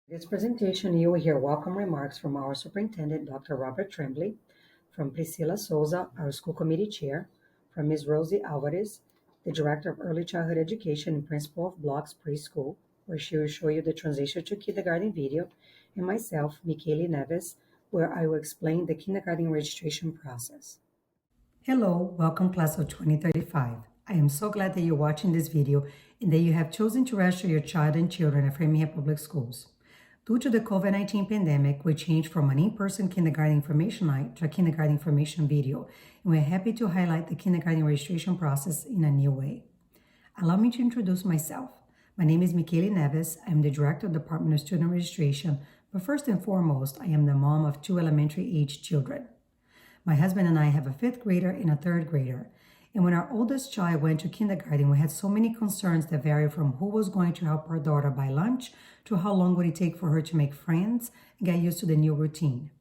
In this presentation, you will hear welcome remarks from our Superintendent, Dr. Robert Tremblay, from Priscila Sousa, our School Committee Chair, from Ms. Rosie Alvarez, the Director of Early Childhood Education and Principal of Blocks Preschool, where she will show you the transition to kindergarten video, and myself, Mikaele Neves, where I will explain the kindergarten registration process. Hello, welcome class of 2035. I am so glad that you're watching this video and that you have chosen to register your child and children at Framingham Public Schools. Due to the COVID-19 pandemic, we changed from an in-person kindergarten information night to a kindergarten information video, and we're happy to highlight the kindergarten registration process in a new way. Allow me to introduce myself. My name is Mikaele Neves. I am the Director of the Department of Student Registration, but first and foremost, I am the mom of two elementary-age children. My husband and I have a fifth grader and a third grader. And when our oldest child went to kindergarten, we had so many concerns that varied from who was going to help our daughter buy lunch to how long would it take for her to make friends and get used to the new routine.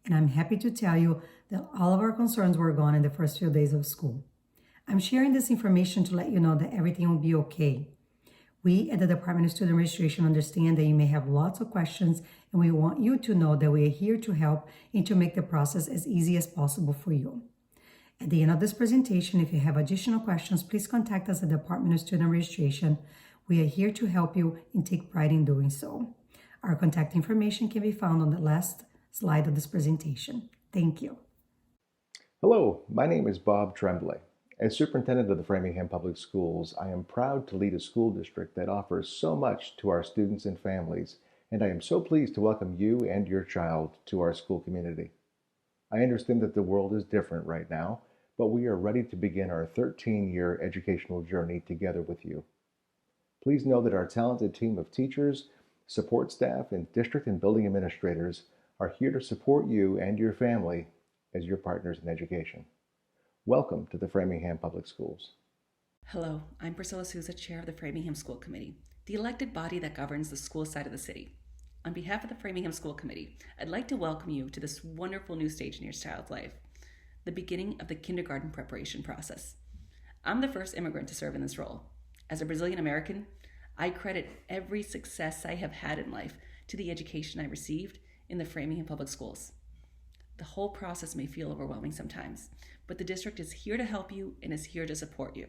And I'm happy to tell you that all of our concerns were gone in the first few days of school. I'm sharing this information to let you know that everything will be okay. We at the Department of Student Registration understand that you may have lots of questions, and we want you to know that we are here to help and to make the process as easy as possible for you. At the end of this presentation, if you have additional questions, please contact us at the Department of Student Registration. We are here to help you and take pride in doing so. Our contact information can be found on the last slide of this presentation. Thank you. Hello, my name is Bob Tremblay. As Superintendent of the Framingham Public Schools, I am proud to lead a school district that offers so much to our students and families, and I am so pleased to welcome you and your child to our school community. I understand that the world is different right now, but we are ready to begin our 13-year educational journey together with you. Please know that our talented team of teachers, support staff, and district and building administrators are here to support you and your family as your partners in education. Welcome to the Framingham Public Schools. Hello, I'm Priscila Sousa, Chair of the Framingham School Committee, the elected body that governs the school side of the city. On behalf of the Framingham School Committee, I'd like to welcome you to this wonderful new stage in your child's life, the beginning of the kindergarten preparation process. I'm the first immigrant to serve in this role. As a Brazilian American, I credit every success I have had in life to the education I received in the Framingham Public Schools. The whole process may feel overwhelming sometimes, but the district is here to help you and is here to support you.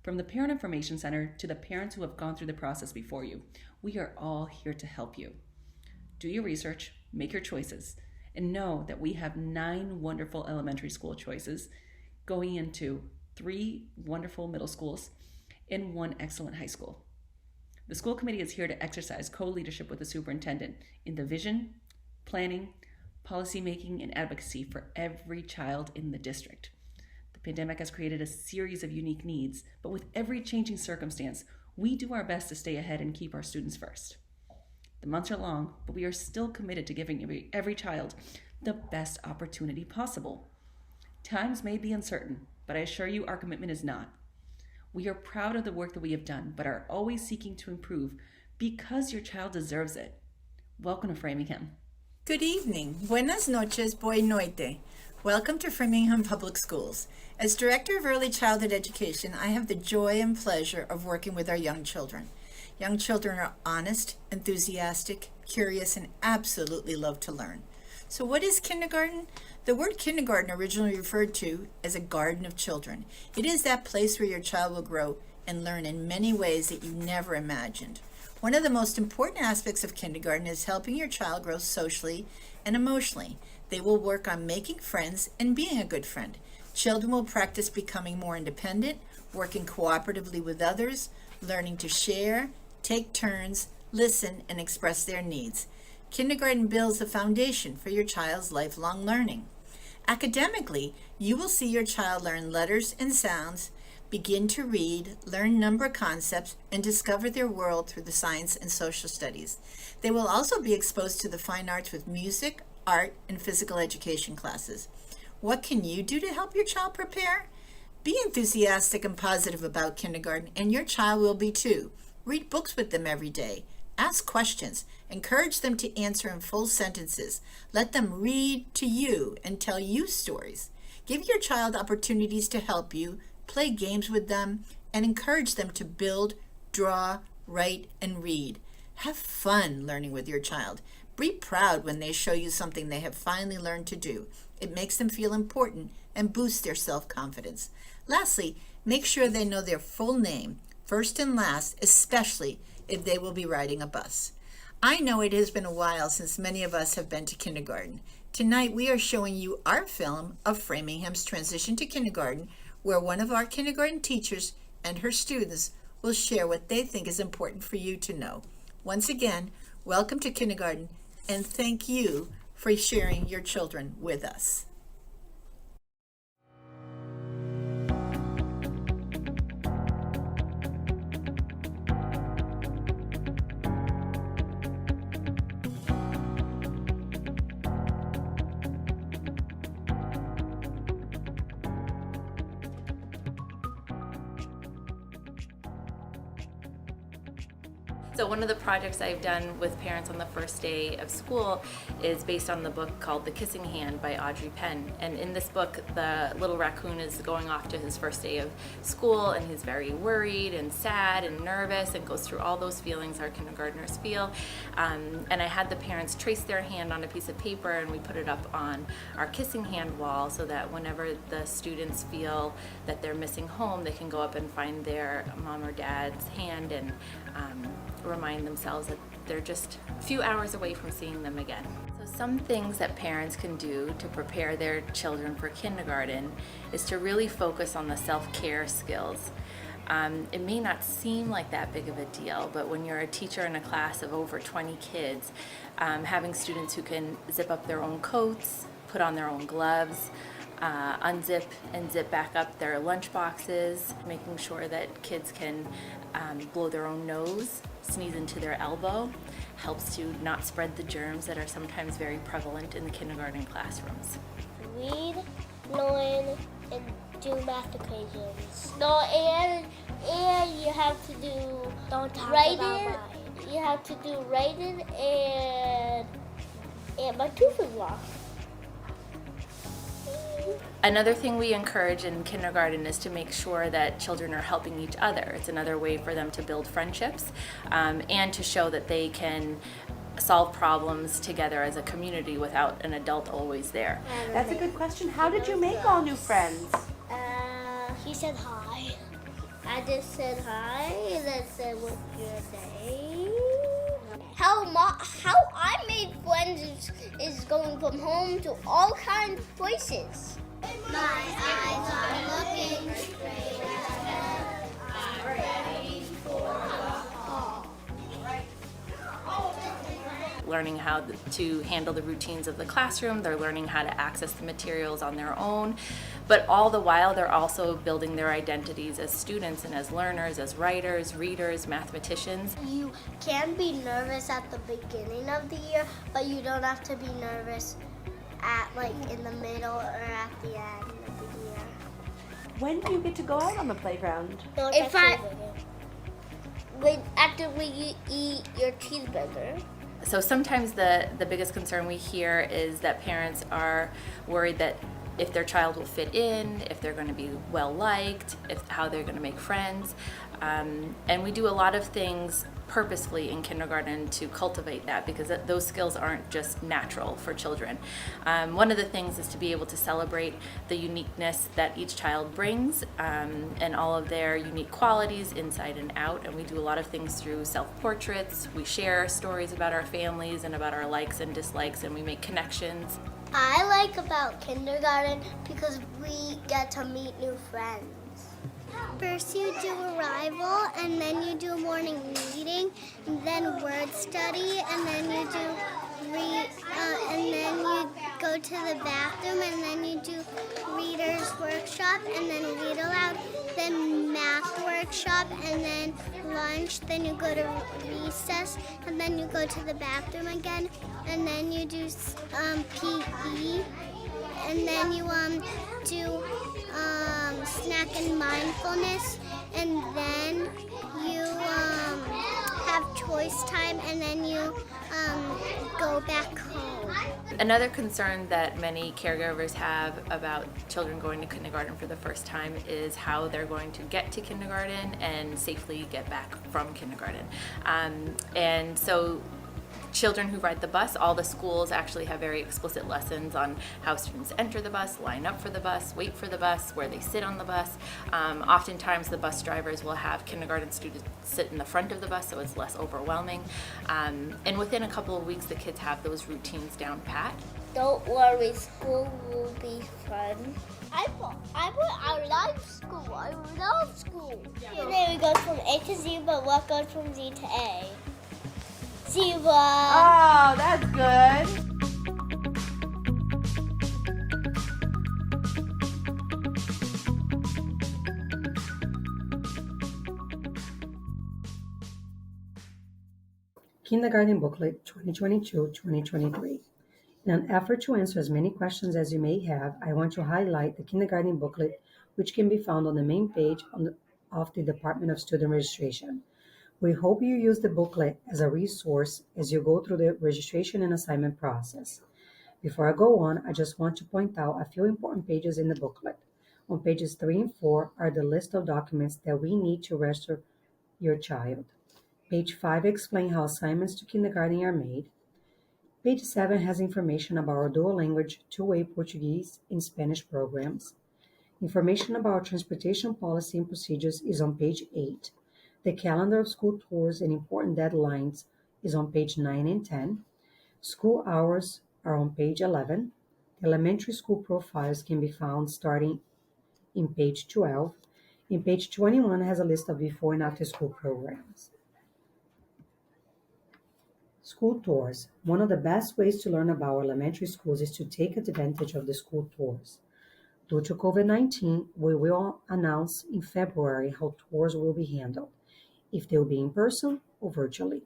From the Parent Information Center to the parents who have gone through the process before you, we are all here to help you. Do your research, make your choices, and know that we have 9 wonderful elementary school choices going into 3 wonderful middle schools and 1 excellent high school. The school committee is here to exercise co-leadership with the superintendent in the vision, planning, policymaking, and advocacy for every child in the district. The pandemic has created a series of unique needs, but with every changing circumstance, we do our best to stay ahead and keep our students first. The months are long, but we are still committed to giving every child the best opportunity possible. Times may be uncertain, but I assure you our commitment is not. We are proud of the work that we have done, but are always seeking to improve because your child deserves it. Welcome to Framingham. Good evening. Buenas noches, boa noite. Welcome to Framingham Public Schools. As Director of Early Childhood Education, I have the joy and pleasure of working with our young children. Young children are honest, enthusiastic, curious, and absolutely love to learn. So what is kindergarten? The word kindergarten originally referred to as a garden of children. It is that place where your child will grow and learn in many ways that you never imagined. One of the most important aspects of kindergarten is helping your child grow socially and emotionally. They will work on making friends and being a good friend. Children will practice becoming more independent, working cooperatively with others, learning to share, take turns, listen, and express their needs. Kindergarten builds the foundation for your child's lifelong learning. Academically, you will see your child learn letters and sounds, begin to read, learn number concepts, and discover their world through the science and social studies. They will also be exposed to the fine arts with music, art, and physical education classes. What can you do to help your child prepare? Be enthusiastic and positive about kindergarten, and your child will be too. Read books with them every day. Ask questions. Encourage them to answer in full sentences. Let them read to you and tell you stories. Give your child opportunities to help you, play games with them, and encourage them to build, draw, write, and read. Have fun learning with your child. Be proud when they show you something they have finally learned to do. It makes them feel important and boosts their self-confidence. Lastly, make sure they know their full name, first and last, especially if they will be riding a bus. I know it has been a while since many of us have been to kindergarten. Tonight we are showing you our film of Framingham's transition to kindergarten, where one of our kindergarten teachers and her students will share what they think is important for you to know. Once again, welcome to kindergarten, and thank you for sharing your children with us. So one of the projects I've done with parents on the first day of school is based on the book called The Kissing Hand by Audrey Penn. And in this book, the little raccoon is going off to his first day of school, and he's very worried and sad and nervous and goes through all those feelings our kindergartners feel. And I had the parents trace their hand on a piece of paper, and we put it up on our kissing hand wall so that whenever the students feel that they're missing home, they can go up and find their mom or dad's hand and remind themselves that they're just a few hours away from seeing them again. So some things that parents can do to prepare their children for kindergarten is to really focus on the self-care skills. It may not seem like that big of a deal, but when you're a teacher in a class of over 20 kids, having students who can zip up their own coats, put on their own gloves, unzip and zip back up their lunch boxes, making sure that kids can blow their own nose, sneeze into their elbow, helps to not spread the germs that are sometimes very prevalent in the kindergarten classrooms. Read, learn, and do math equations. No, and you have to do writing. You have to do writing and my tooth is lost. Another thing we encourage in kindergarten is to make sure that children are helping each other. It's another way for them to build friendships and to show that they can solve problems together as a community without an adult always there. That's a good question. How did you make all new friends? He said hi. I just said hi and then said, "What's your name?" How I made friends is going from home to all kinds of places. My eyes are looking straight ahead. I'm ready for the call. Learning how to handle the routines of the classroom, they're learning how to access the materials on their own, but all the while they're also building their identities as students and as learners, as writers, readers, mathematicians. You can be nervous at the beginning of the year, but you don't have to be nervous in the middle or at the end of the year. When do you get to go out on the playground? After we eat your cheeseburger. So sometimes the biggest concern we hear is that parents are worried that if their child will fit in, if they're going to be well liked, how they're going to make friends. And we do a lot of things purposefully in kindergarten to cultivate that, because those skills aren't just natural for children. One of the things is to be able to celebrate the uniqueness that each child brings and all of their unique qualities inside and out. And we do a lot of things through self-portraits. We share stories about our families and about our likes and dislikes, and we make connections. I like about kindergarten because we get to meet new friends. First you do arrival, and then you do morning reading, and then word study, and then you do and then you go to the bathroom, and then you do reader's workshop, and then read aloud, then math workshop, and then lunch, then you go to recess, and then you go to the bathroom again, and then you do PE, and then you do snack and mindfulness, and then you have choice choice time, and then you go back home. Another concern that many caregivers have about children going to kindergarten for the first time is how they're going to get to kindergarten and safely get back from kindergarten. And so children who ride the bus, all the schools actually have very explicit lessons on how students enter the bus, line up for the bus, wait for the bus, where they sit on the bus. Oftentimes the bus drivers will have kindergarten students sit in the front of the bus so it's less overwhelming. And within a couple of weeks the kids have those routines down pat. Don't worry, school will be fun. I like school. I love school. And then we go from A to Z, but what goes from Z to A? Zebra. Oh, that's good. Kindergarten Booklet 2022-2023. In an effort to answer as many questions as you may have, I want to highlight the kindergarten booklet, which can be found on the main page of the Department of Student Registration. We hope you use the booklet as a resource as you go through the registration and assignment process. Before I go on, I just want to point out a few important pages in the booklet. On pages 3 and 4 are the list of documents that we need to register your child. Page 5 explains how assignments to kindergarten are made. Page 7 has information about our dual language, two-way Portuguese and Spanish programs. Information about our transportation policy and procedures is on page 8. The calendar of school tours and important deadlines is on page 9 and 10. School hours are on page 11. The elementary school profiles can be found starting in page 12. And page 21 has a list of before and after school programs. School tours. One of the best ways to learn about our elementary schools is to take advantage of the school tours. Due to COVID-19, we will announce in February how tours will be handled, if they will be in person or virtually.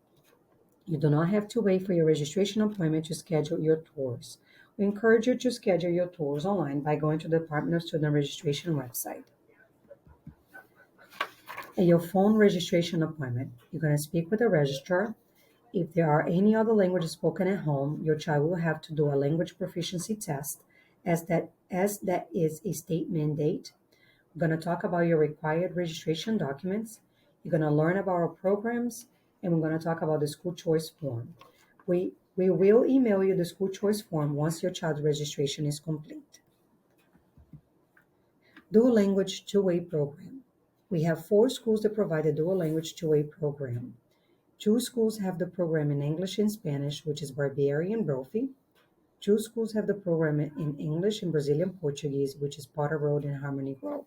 You do not have to wait for your registration appointment to schedule your tours. We encourage you to schedule your tours online by going to the Department of Student Registration website. At your phone registration appointment, you're going to speak with the registrar. If there are any other languages spoken at home, your child will have to do a language proficiency test, as that is a state mandate. We're going to talk about your required registration documents. You're going to learn about our programs, and we're going to talk about the school choice form. We will email you the school choice form once your child's registration is complete. Dual Language Two-Way Program. We have 4 schools that provide a Dual Language Two-Way Program. 2 schools have the program in English and Spanish, which is Barbieri and Brophy. 2 schools have the program in English and Brazilian Portuguese, which is Potter Road and Harmony Grove.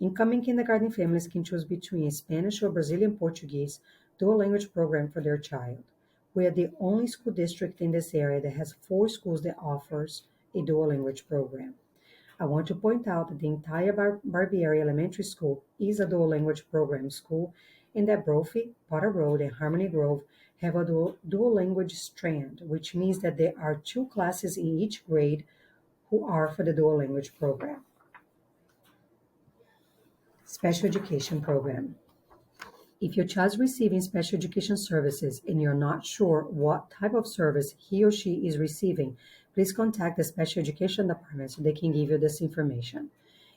Incoming kindergarten families can choose between a Spanish or Brazilian Portuguese dual language program for their child. We are the only school district in this area that has 4 schools that offers a dual language program. I want to point out that the entire Barbieri Elementary School is a dual language program school, and that Brophy, Potter Road, and Harmony Grove have a dual language strand, which means that there are 2 classes in each grade who are for the dual language program. Special Education Program. If your child is receiving special education services and you're not sure what type of service he or she is receiving, please contact the Special Education Department so they can give you this information.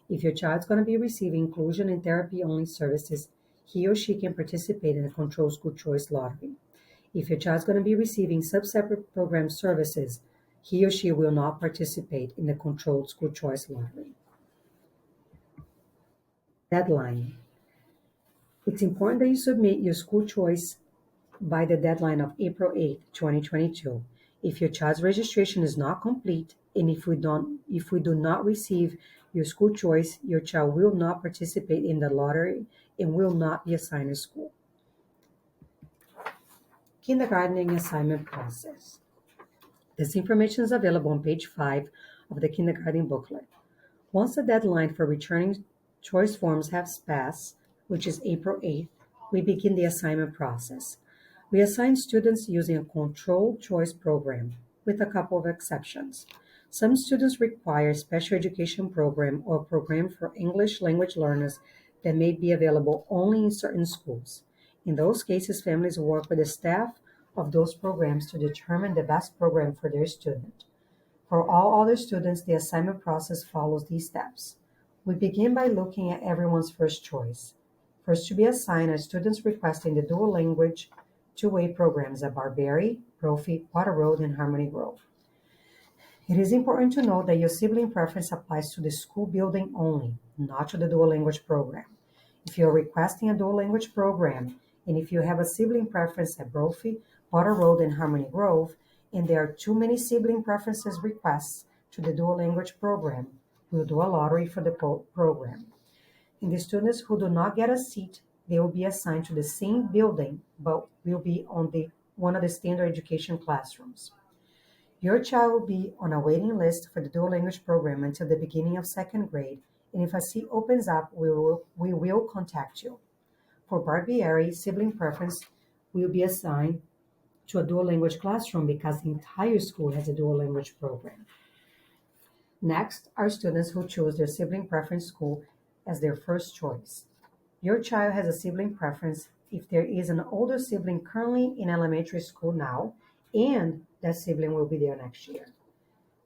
If your child is going to be receiving inclusion and therapy-only services, he or she can participate in the Controlled School Choice Lottery. If your child is going to be receiving sub-separate program services, he or she will not participate in the Controlled School Choice Lottery. Deadline. It's important that you submit your school choice by the deadline of April 8, 2022. If your child's registration is not complete, and if we do not receive your school choice, your child will not participate in the lottery and will not be assigned a school. Kindergarten assignment process. This information is available on page 5 of the kindergarten booklet. Once the deadline for returning choice forms has passed, which is April 8th, we begin the assignment process. We assign students using a controlled choice program, with a couple of exceptions. Some students require a special education program or a program for English language learners that may be available only in certain schools. In those cases, families work with the staff of those programs to determine the best program for their student. For all other students, the assignment process follows these steps. We begin by looking at everyone's first choice. First to be assigned are students requesting the dual language two-way programs at Barberry, Brophy, Potter Road, and Harmony Grove. It is important to note that your sibling preference applies to the school building only, not to the dual language program. If you are requesting a dual language program, and if you have a sibling preference at Brophy, Potter Road, and Harmony Grove, and there are too many sibling preferences requests to the dual language program, we'll do a lottery for the program. And the students who do not get a seat, they will be assigned to the same building, but will be on one of the standard education classrooms. Your child will be on a waiting list for the dual language program until the beginning of second grade, and if a seat opens up, we will contact you. For Barbieri, sibling preference will be assigned to a dual language classroom because the entire school has a dual language program. Next are students who choose their sibling preference school as their first choice. Your child has a sibling preference if there is an older sibling currently in elementary school now, and that sibling will be there next year.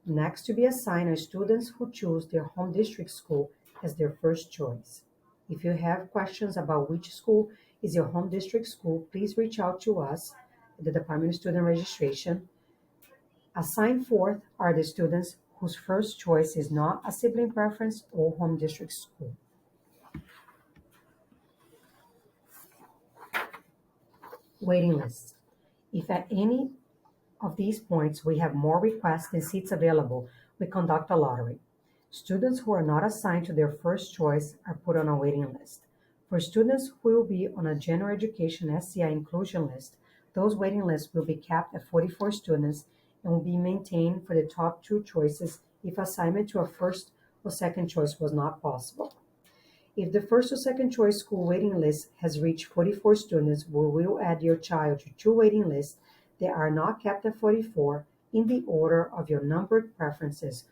Next to be assigned are students who choose their home district school as their first choice. If you have questions about which school is your home district school, please reach out to us at the Department of Student Registration. Assigned fourth are the students whose first choice is not a sibling preference or home district school. Waiting lists. If at any of these points we have more requests than seats available, we conduct a lottery. Students who are not assigned to their first choice are put on a waiting list. For students who will be on a general education SCI inclusion list, those waiting lists will be capped at 44 students and will be maintained for the top two choices if assignment to a first or second choice was not possible. If the first or second choice school waiting list has reached 44 students, we will add your child to two waiting lists that are not capped at 44 in the order of your numbered preferences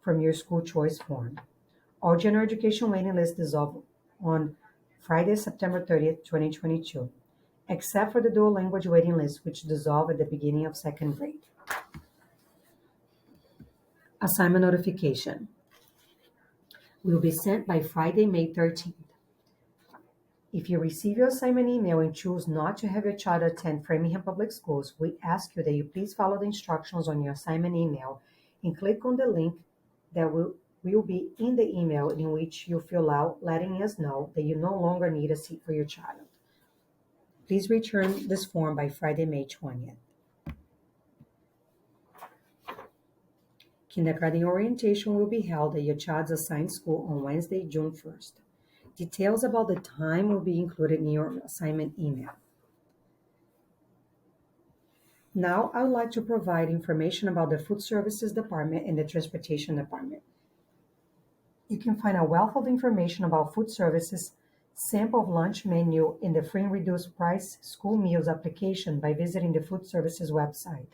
from your school choice form. All general education waiting lists dissolve on Friday, September 30th, 2022, except for the dual language waiting list, which dissolve at the beginning of second grade. Assignment notification will be sent by Friday, May 13th. If you receive your assignment email and choose not to have your child attend Framingham Public Schools, we ask you that you please follow the instructions on your assignment email and click on the link that will be in the email in which you fill out, letting us know that you no longer need a seat for your child. Please return this form by Friday, May 20th. Kindergarten orientation will be held at your child's assigned school on Wednesday, June 1st. Details about the time will be included in your assignment email. Now, I would like to provide information about the Food Services Department and the Transportation Department. You can find a wealth of information about food services, sample of lunch menu, in the free and reduced price school meals application by visiting the Food Services website.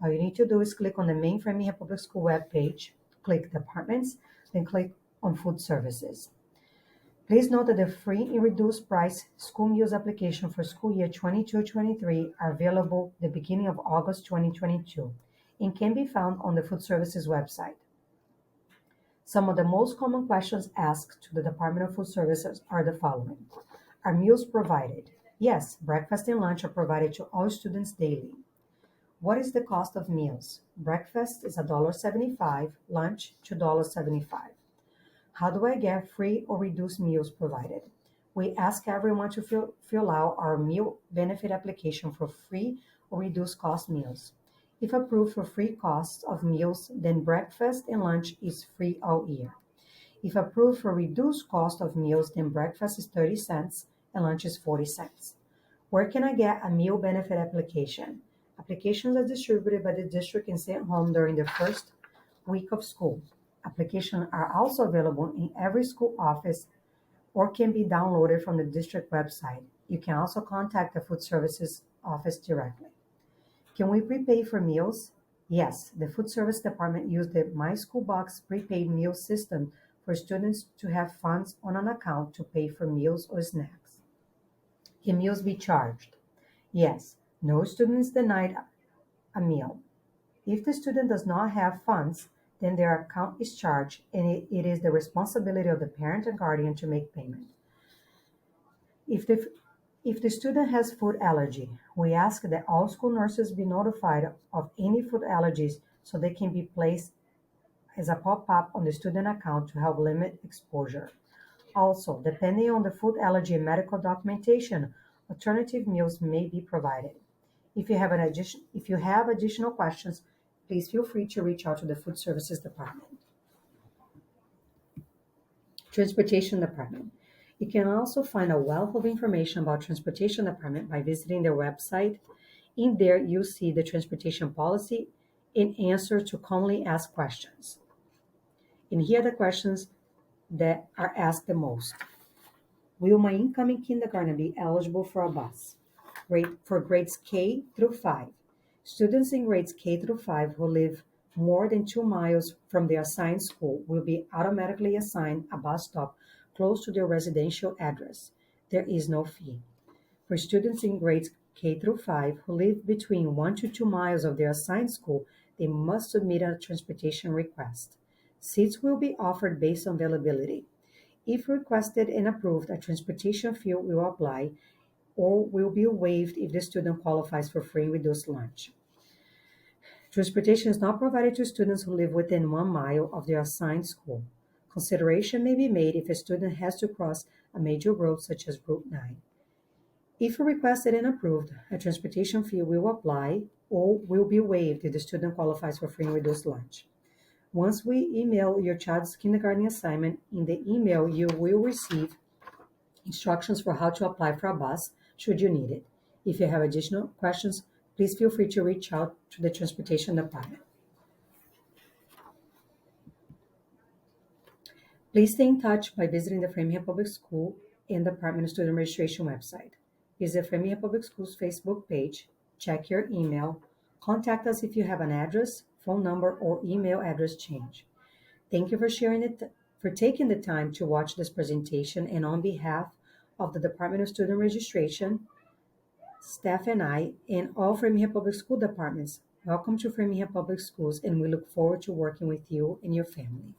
All you need to do is click on the main Framingham Public School webpage, click Departments, then click on Food Services. Please note that the free and reduced price school meals application for school year 22-23 are available the beginning of August 2022 and can be found on the Food Services website. Some of the most common questions asked to the Department of Food Services are the following. Are meals provided? Yes, breakfast and lunch are provided to all students daily. What is the cost of meals? Breakfast is $1.75, lunch $2.75. How do I get free or reduced meals provided? We ask everyone to fill out our meal benefit application for free or reduced cost meals. If approved for free costs of meals, then breakfast and lunch is free all year. If approved for reduced cost of meals, then breakfast is 30 cents and lunch is 40 cents. Where can I get a meal benefit application? Applications are distributed by the district and sent home during the first week of school. Applications are also available in every school office or can be downloaded from the district website. You can also contact the Food Services office directly. Can we prepay for meals? Yes, the Food Service Department used the My School Box prepaid meal system for students to have funds on an account to pay for meals or snacks. Can meals be charged? Yes, no student is denied a meal. If the student does not have funds, then their account is charged and it is the responsibility of the parent and guardian to make payment. If the, if the student has food allergy, we ask that all school nurses be notified of any food allergies so they can be placed as a pop-up on the student account to help limit exposure. Also, depending on the food allergy and medical documentation, alternative meals may be provided. If you have additional questions, please feel free to reach out to the Food Services Department. Transportation Department. You can also find a wealth of information about Transportation Department by visiting their website. In there, you'll see the transportation policy and answer to commonly asked questions. And here are the questions that are asked the most. Will my incoming kindergartner be eligible for a bus? For grades K through 5. Students in grades K through 5 who live more than 2 miles from their assigned school will be automatically assigned a bus stop close to their residential address. There is no fee. For students in grades K through 5 who live between 1 to 2 miles of their assigned school, they must submit a transportation request. Seats will be offered based on availability. If requested and approved, a transportation fee will apply or will be waived if the student qualifies for free and reduced lunch. Transportation is not provided to students who live within 1 mile of their assigned school. Consideration may be made if a student has to cross a major road such as Route 9. If requested and approved, a transportation fee will apply or will be waived if the student qualifies for free and reduced lunch. Once we email your child's kindergarten assignment, in the email you will receive instructions for how to apply for a bus should you need it. If you have additional questions, please feel free to reach out to the Transportation Department. Please stay in touch by visiting the Framingham Public School and Department of Student Registration website. Visit Framingham Public Schools Facebook page, check your email, contact us if you have an address, phone number, or email address change. Thank you for taking the time to watch this presentation, and on behalf of the Department of Student Registration, staff and I, and all Framingham Public School departments, welcome to Framingham Public Schools, and we look forward to working with you and your family.